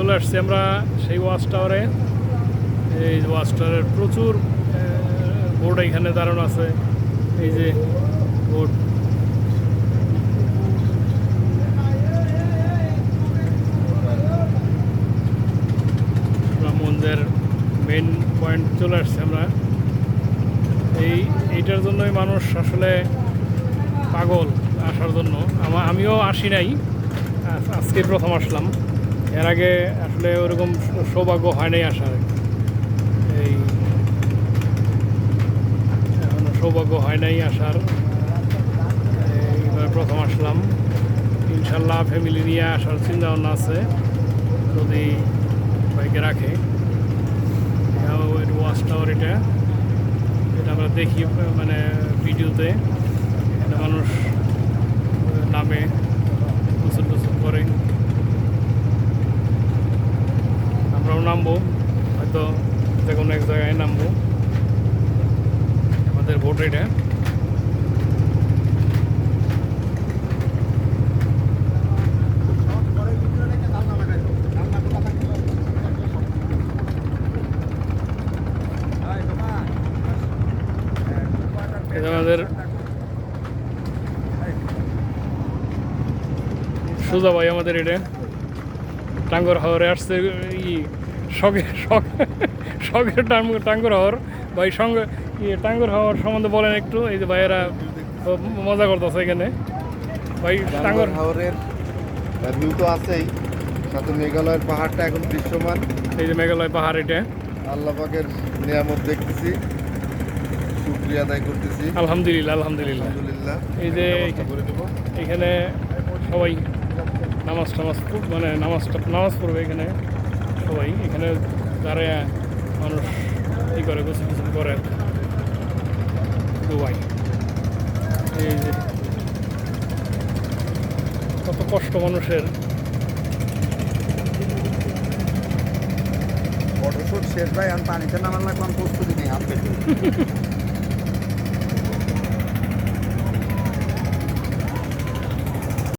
চলে আসছি আমরা সেই ওয়াচ টাওয়ারে। এই ওয়াচ টাওয়ারের প্রচুর বোর্ড এখানে দাঁড়ানো আছে। এই যে বোর্ড, মন্দিরের মেইন পয়েন্ট চলে আসছে আমরা। এইটার জন্যই মানুষ আসলে পাগল আসার জন্য। আমিও আসি নাই, আজকে প্রথম আসলাম। এর আগে আসলে ওরকম সৌভাগ্য হয় নাই আসার। এই এখনো সৌভাগ্য হয় নাই আসার, এইবার প্রথম আসলাম। ইনশাল্লাহ ফ্যামিলি নিয়ে আসার চিন্তা ভাবনা আছে যদি বাইকে রাখে। ওয়াচ টাওয়ার এটা আমরা দেখি মানে ভিডিওতে, এটা মানুষ নামে গোসল করে। আমরাও নামবো, হয়তো যে কোনো এক জায়গায় নামবো। আমাদের বোট এটা। আমাদের সুজা ভাই আমাদের এটা টাঙ্গর হাওরে আসছে। শখের টাঙ্গর হাওর ভাই, সঙ্গে টাঙ্গর হাওয়ার সম্বন্ধে বলেন একটু। এই যে ভাইয়েরা মজা করতেছে এখানে। ভাই টাঙ্গর হাওরের ভিউ তো আছেই, সাথে মেঘালয়ের পাহাড়টা এখন দৃশ্যমান। এই যে মেঘালয় পাহাড়, এটা আল্লাহ পাকের নিয়ামত দেখতেছি, শুকরিয়া আদায় করতেছি। আলহামদুলিল্লাহ। আলহামদুলিল্লাহ। এই যে করে দেবো এখানে সবাই নামাজ মানে নামাজ পড়বে এখানে। সবাই এখানে দাঁড়ায় মানুষ ই করে, গোসল করে দুবাই। এই যে কত কষ্ট মানুষের। ফটোশুট শেষ ভাই, আমি পানিতে নামার লাগলাম, প্রস্তুতি নেই হাতে।